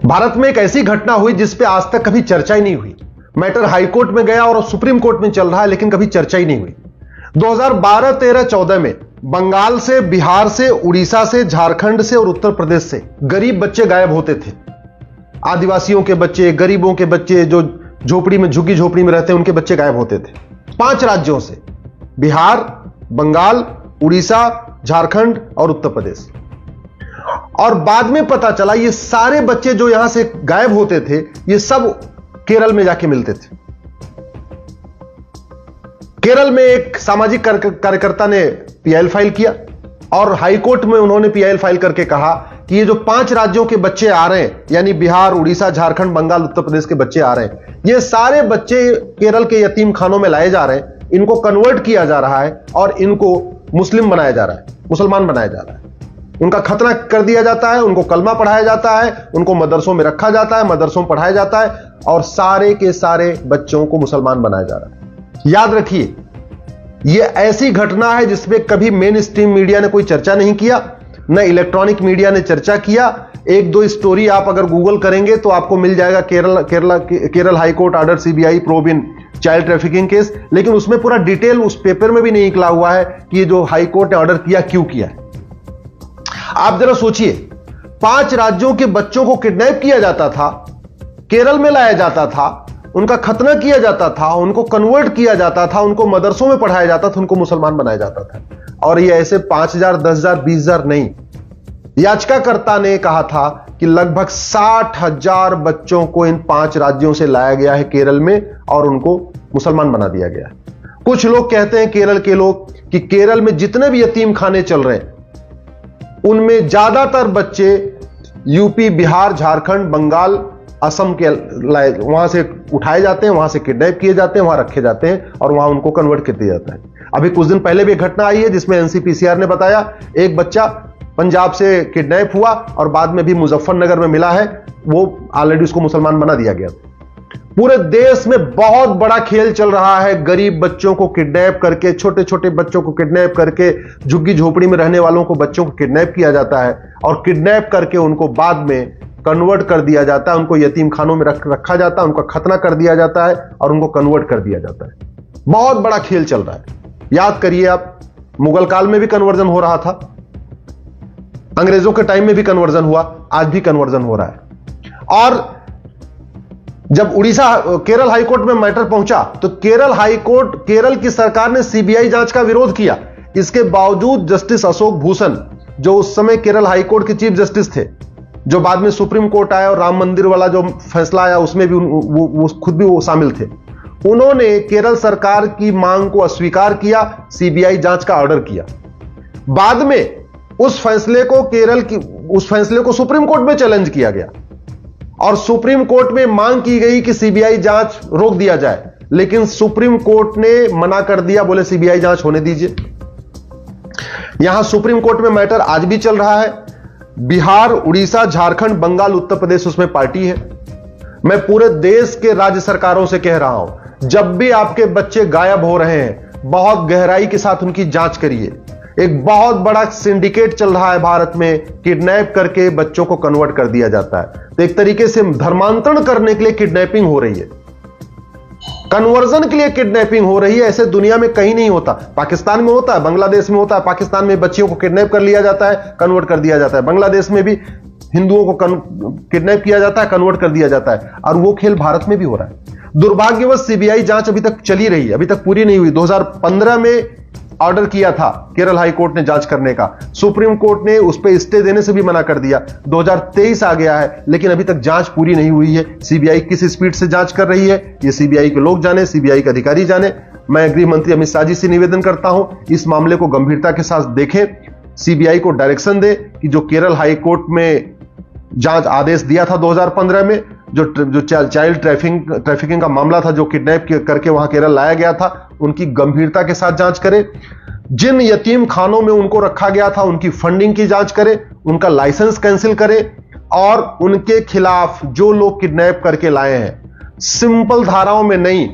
भारत में एक ऐसी घटना हुई जिस पे आज तक कभी चर्चा ही नहीं हुई। मैटर हाई कोर्ट में गया और सुप्रीम कोर्ट में चल रहा है, लेकिन कभी चर्चा ही नहीं हुई। 2012, 13, 14 में बंगाल से, बिहार से, उड़ीसा से, झारखंड से और उत्तर प्रदेश से गरीब बच्चे गायब होते थे। आदिवासियों के बच्चे, गरीबों के बच्चे, जो झोपड़ी में, झुग्गी झोपड़ी में रहते हैं, उनके बच्चे गायब होते थे। 5 राज्यों से, बिहार, बंगाल, उड़ीसा, झारखंड और उत्तर प्रदेश। और बाद में पता चला ये सारे बच्चे जो यहां से गायब होते थे, ये सब केरल में जाके मिलते थे। केरल में एक सामाजिक कार्यकर्ता ने पीआईएल फाइल किया और हाईकोर्ट में उन्होंने पीआईएल फाइल करके कहा कि ये जो 5 राज्यों के बच्चे आ रहे हैं, यानी बिहार, उड़ीसा, झारखंड, बंगाल, उत्तर प्रदेश के बच्चे आ रहे हैं, ये सारे बच्चे केरल के यतीम खानों में लाए जा रहे हैं, इनको कन्वर्ट किया जा रहा है और इनको मुस्लिम बनाया जा रहा है, मुसलमान बनाया जा रहा है। उनका खतना कर दिया जाता है, उनको कलमा पढ़ाया जाता है, उनको मदरसों में रखा जाता है, मदरसों में पढ़ाया जाता है और सारे के सारे बच्चों को मुसलमान बनाया जा रहा है। याद रखिए, यह ऐसी घटना है जिसमें कभी मेन स्ट्रीम मीडिया ने कोई चर्चा नहीं किया, न इलेक्ट्रॉनिक मीडिया ने चर्चा किया। 1-2 स्टोरी आप अगर गूगल करेंगे तो आपको मिल जाएगा, Kerala high court order CBI probe in child trafficking case, लेकिन उसमें पूरा डिटेल उस पेपर में भी नहीं निकला हुआ है कि ये जो हाई कोर्ट ने ऑर्डर किया क्यों किया है। आप जरा सोचिए, 5 राज्यों के बच्चों को किडनैप किया जाता था, केरल में लाया जाता था, उनका खतना किया जाता था, उनको कन्वर्ट किया जाता था, उनको मदरसों में पढ़ाया जाता था, उनको मुसलमान बनाया जाता था। और ये ऐसे 5,000, 10,000, 20,000 नहीं, याचिकाकर्ता ने कहा था कि लगभग 60,000 बच्चों को इन 5 राज्यों से लाया गया है केरल में और उनको मुसलमान बना दिया गया। कुछ लोग कहते हैं, केरल के लोग, कि केरल में जितने भी यतीम खाने चल रहे हैं उनमें ज्यादातर बच्चे यूपी, बिहार, झारखंड, बंगाल, असम के वहां से उठाए जाते हैं, वहां से किडनैप किए जाते हैं, वहां रखे जाते हैं और वहां उनको कन्वर्ट कर दिया जाता है। अभी कुछ दिन पहले भी एक घटना आई है जिसमें एनसीपीसीआर ने बताया, एक बच्चा पंजाब से किडनैप हुआ और बाद में भी मुजफ्फरनगर में मिला है, वो ऑलरेडी उसको मुसलमान बना दिया गया। पूरे देश में बहुत बड़ा खेल चल रहा है, गरीब बच्चों को किडनैप करके, छोटे छोटे बच्चों को किडनैप करके, झुग्गी झोपड़ी में रहने वालों को, बच्चों को किडनैप किया जाता है और किडनैप करके उनको बाद में कन्वर्ट कर दिया जाता है, उनको यतीम खानों में रखा जाता है, उनका खतना कर दिया जाता है और उनको कन्वर्ट कर दिया जाता है। बहुत बड़ा खेल चल रहा है। याद करिए आप, मुगल काल में भी कन्वर्जन हो रहा था, अंग्रेजों के टाइम में भी कन्वर्जन हुआ, आज भी कन्वर्जन हो रहा है। और जब उड़ीसा, केरल हाईकोर्ट में मैटर पहुंचा तो केरल की सरकार ने सीबीआई जांच का विरोध किया। इसके बावजूद जस्टिस अशोक भूषण, जो उस समय केरल हाईकोर्ट के चीफ जस्टिस थे, जो बाद में सुप्रीम कोर्ट आया और राम मंदिर वाला जो फैसला आया उसमें भी वो खुद भी वो शामिल थे, उन्होंने केरल सरकार की मांग को अस्वीकार किया, सीबीआई जांच का ऑर्डर किया। बाद में उस फैसले को सुप्रीम कोर्ट में चैलेंज किया गया और सुप्रीम कोर्ट में मांग की गई कि सीबीआई जांच रोक दिया जाए, लेकिन सुप्रीम कोर्ट ने मना कर दिया, बोले सीबीआई जांच होने दीजिए। यहां सुप्रीम कोर्ट में मैटर आज भी चल रहा है। बिहार, उड़ीसा, झारखंड, बंगाल, उत्तर प्रदेश उसमें पार्टी है। मैं पूरे देश के राज्य सरकारों से कह रहा हूं, जब भी आपके बच्चे गायब हो रहे हैं, बहुत गहराई के साथ उनकी जांच करिए। एक बहुत बड़ा सिंडिकेट चल रहा है भारत में, किडनैप करके बच्चों को कन्वर्ट कर दिया जाता है। तो एक तरीके से धर्मांतरण करने के लिए किडनैपिंग हो रही है, कन्वर्जन के लिए किडनैपिंग हो रही है। ऐसे दुनिया में कहीं नहीं होता। पाकिस्तान में होता है, बांग्लादेश में होता है। पाकिस्तान में बच्चियों को किडनैप कर लिया जाता है, कन्वर्ट कर दिया जाता है। बांग्लादेश में भी हिंदुओं को किडनैप किया जाता है, कन्वर्ट कर दिया जाता है। और वो खेल भारत में भी हो रहा है। दुर्भाग्यवश सीबीआई जांच अभी तक चली रही है, अभी तक पूरी नहीं हुई। 2015 में ऑर्डर किया था केरल हाई कोर्ट ने जांच करने का, सुप्रीम कोर्ट ने उस पर स्टे देने से भी मना कर दिया। 2023 आ गया है, लेकिन अभी तक जांच पूरी नहीं हुई है। सीबीआई किस स्पीड से जांच कर रही है, ये सीबीआई के लोग जाने, सीबीआई के अधिकारी जाने। मैं गृह मंत्री अमित शाह जी से निवेदन करता हूं, इस मामले को गंभीरता के साथ देखें, सीबीआई को डायरेक्शन दे कि जो केरल हाई कोर्ट में जांच आदेश दिया था 2015 में, जो चाइल्ड ट्रैफिकिंग का मामला था, जो किडनैप करके वहां केरल लाया गया था, उनकी गंभीरता के साथ जांच करें। जिन यतीम खानों में उनको रखा गया था, उनकी फंडिंग की जांच करें, उनका लाइसेंस कैंसिल करें और उनके खिलाफ जो लोग किडनैप करके लाए हैं, सिंपल धाराओं में नहीं,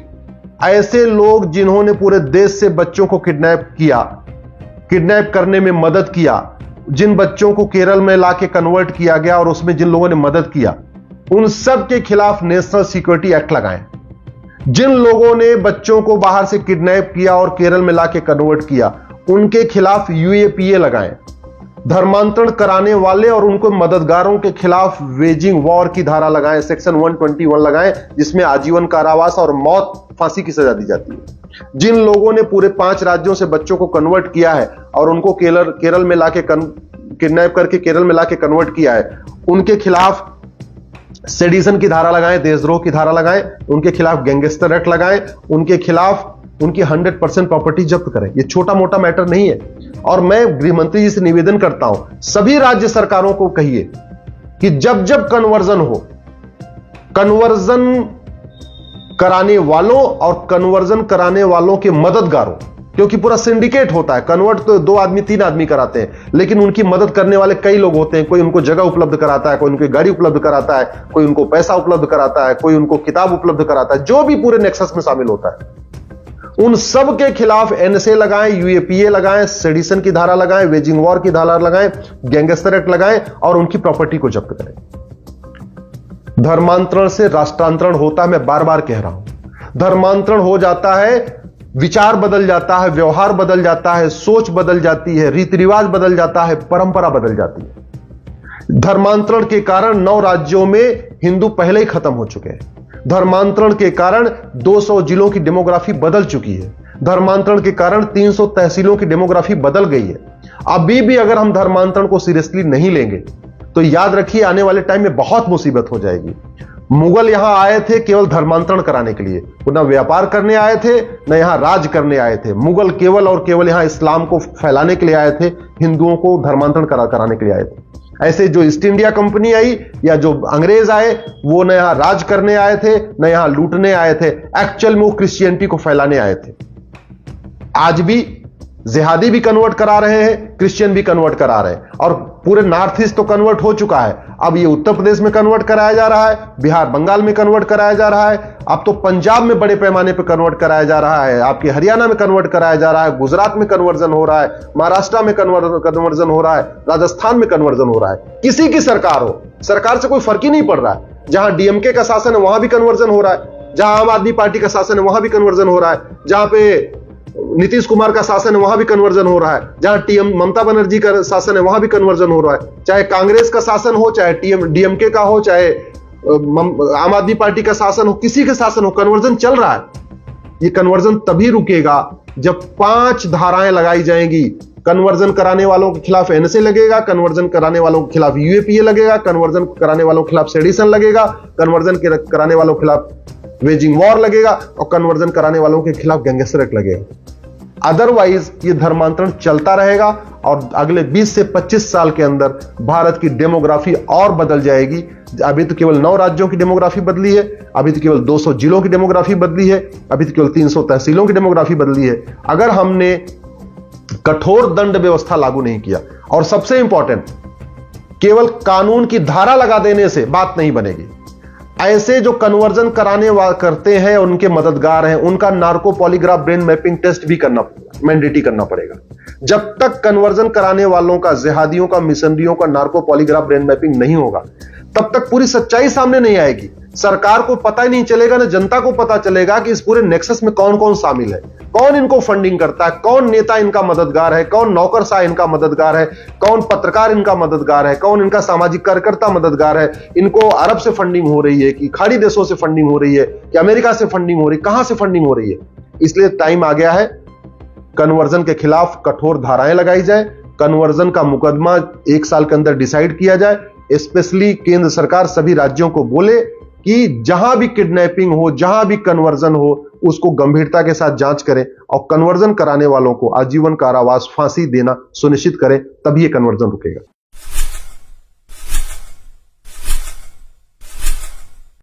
ऐसे लोग जिन्होंने पूरे देश से बच्चों को किडनैप किया, किडनैप करने में मदद किया, जिन बच्चों को केरल में लाके कन्वर्ट किया गया और उसमें जिन लोगों ने मदद किया, उन सब के खिलाफ नेशनल सिक्योरिटी एक्ट लगाएं। जिन लोगों ने बच्चों को बाहर से किडनैप किया और केरल में लाके कन्वर्ट किया, उनके खिलाफ यूएपीए लगाएं। धर्मांतरण कराने वाले और उनको मददगारों के खिलाफ वेजिंग वॉर की धारा लगाएं, सेक्शन 121 लगाएं, जिसमें आजीवन कारावास और मौत, फांसी की सजा दी जाती है। जिन लोगों ने पूरे 5 राज्यों से बच्चों को कन्वर्ट किया है और उनको केरल में लाके किडनैप करके केरल में लाके कन्वर्ट किया है, उनके खिलाफ सेडिशन की धारा लगाएं, देशद्रोह की धारा लगाएं, उनके खिलाफ गैंगस्टर एक्ट लगाएं, उनके खिलाफ उनकी 100% प्रॉपर्टी जब्त करें। ये छोटा मोटा मैटर नहीं है। और मैं गृह मंत्री जी से निवेदन करता हूं, सभी राज्य सरकारों को कहिए कि जब जब कन्वर्जन हो, कन्वर्जन कराने वालों और कन्वर्जन कराने वालों के मददगारों, क्योंकि पूरा सिंडिकेट होता है, कन्वर्ट तो 2 आदमी 3 आदमी कराते हैं, लेकिन उनकी मदद करने वाले कई लोग होते हैं। कोई उनको जगह उपलब्ध कराता है, कोई उनकी गाड़ी उपलब्ध कराता है, कोई उनको पैसा उपलब्ध कराता है, कोई उनको किताब उपलब्ध कराता है, जो भी पूरे नेक्सस में शामिल होता है। उन सब के खिलाफ एनएसए लगाएं, यूएपीए लगाएं, सेडिशन की धारा लगाएं, वेजिंग वॉर की धारा लगाएं, गैंगस्टर एक्ट लगाएं और उनकी प्रॉपर्टी को जब्त करें। धर्मांतरण से राष्ट्रांतरण होता है, मैं बार बार कह रहा हूं। धर्मांतरण हो जाता है, विचार बदल जाता है, व्यवहार बदल जाता है, सोच बदल जाती है, रीति रिवाज बदल जाता है, परंपरा बदल जाती है। धर्मांतरण के कारण 9 राज्यों में हिंदू पहले ही खत्म हो चुके हैं। धर्मांतरण के कारण 200 जिलों की डेमोग्राफी बदल चुकी है। धर्मांतरण के कारण 300 तहसीलों की डेमोग्राफी बदल गई है। अभी भी अगर हम धर्मांतरण को सीरियसली नहीं लेंगे तो याद रखिए, आने वाले टाइम में बहुत मुसीबत हो जाएगी। मुगल यहां आए थे केवल धर्मांतरण कराने के लिए, वो ना व्यापार करने आए थे, ना यहां राज करने आए थे। मुगल केवल और केवल यहां इस्लाम को फैलाने के लिए आए थे, हिंदुओं को धर्मांतरण कराने के लिए आए थे। ऐसे जो ईस्ट इंडिया कंपनी आई या जो अंग्रेज आए, वो न यहां राज करने आए थे, न यहां लूटने आए थे। एक्चुअल में वो क्रिश्चियनिटी को फैलाने आए थे। आज भी जिहादी भी कन्वर्ट करा रहे हैं, क्रिश्चियन भी कन्वर्ट करा रहे हैं, और पूरे नॉर्थ ईस्ट तो कन्वर्ट हो चुका है। अब ये उत्तर प्रदेश में कन्वर्ट कराया जा रहा है, बिहार बंगाल में कन्वर्ट कराया जा रहा है, अब तो पंजाब में बड़े पैमाने पर कन्वर्ट कराया जा रहा है, आपके हरियाणा में कन्वर्ट कराया जा रहा है, गुजरात में कन्वर्जन हो रहा है, महाराष्ट्र में कन्वर्जन हो रहा है, राजस्थान में कन्वर्जन हो रहा है। किसी की सरकार हो, सरकार से कोई फर्क ही नहीं पड़ रहा है। जहां डीएमके का शासन है वहां भी कन्वर्जन हो रहा है, जहां आम आदमी पार्टी का शासन है वहां भी कन्वर्जन हो रहा है, जहां पे नीतीश कुमार का शासन है वहां भी कन्वर्जन हो रहा है, जहां ममता बनर्जी का शासन है वहां भी कन्वर्जन हो रहा है। चाहे कांग्रेस का शासन हो, चाहे डीएमके का हो, चाहे आम आदमी पार्टी का शासन हो, किसी का शासन हो, कन्वर्जन चल रहा है। ये कन्वर्जन तभी रुकेगा जब 5 धाराएं लगाई जाएंगी। कन्वर्जन कराने वालों के खिलाफ एनएसए लगेगा, कन्वर्जन कराने वालों के खिलाफ यूएपीए लगेगा, कन्वर्जन कराने वालों के खिलाफ सेडिशन लगेगा, कन्वर्जन कराने वालों के खिलाफ वेजिंग वॉर लगेगा, और कन्वर्जन कराने वालों के खिलाफ गैंगस्टर एक्ट लगेगा। अदरवाइज ये धर्मांतरण चलता रहेगा और अगले 20 से 25 साल के अंदर भारत की डेमोग्राफी और बदल जाएगी। अभी तो केवल 9 राज्यों की डेमोग्राफी बदली है, अभी तो केवल 200 जिलों की डेमोग्राफी बदली है, अभी तो केवल 300 तहसीलों की डेमोग्राफी बदली है। अगर हमने कठोर दंड व्यवस्था लागू नहीं किया, और सबसे इंपॉर्टेंट, केवल कानून की धारा लगा देने से बात नहीं बनेगी। ऐसे जो कन्वर्जन करते हैं, उनके मददगार हैं, उनका narco polygraph brain mapping test भी मैंडेटरी करना पड़ेगा। जब तक कन्वर्जन कराने वालों का, जिहादियों का, मिशनरियों का नार्को पॉलीग्राफ ब्रेन मैपिंग नहीं होगा, तब तक पूरी सच्चाई सामने नहीं आएगी। सरकार को पता ही नहीं चलेगा, ना जनता को पता चलेगा कि इस पूरे नेक्सस में कौन कौन शामिल है, कौन इनको फंडिंग करता है, कौन नेता इनका मददगार है, कौन नौकरशाह इनका मददगार है, कौन पत्रकार इनका मददगार है, कौन इनका सामाजिक कार्यकर्ता मददगार है। इनको अरब से फंडिंग हो रही है कि खाड़ी देशों से फंडिंग हो रही है कि अमेरिका से फंडिंग हो रही है, कहां से फंडिंग हो रही है। इसलिए टाइम आ गया है, कन्वर्जन के खिलाफ कठोर धाराएं लगाई जाए, कन्वर्जन का मुकदमा 1 साल के अंदर डिसाइड किया जाए। स्पेशली केंद्र सरकार सभी राज्यों को बोले कि जहां भी किडनैपिंग हो, जहां भी कन्वर्जन हो, उसको गंभीरता के साथ जांच करें और कन्वर्जन कराने वालों को आजीवन कारावास, फांसी देना सुनिश्चित करें, तभी ये कन्वर्जन रुकेगा।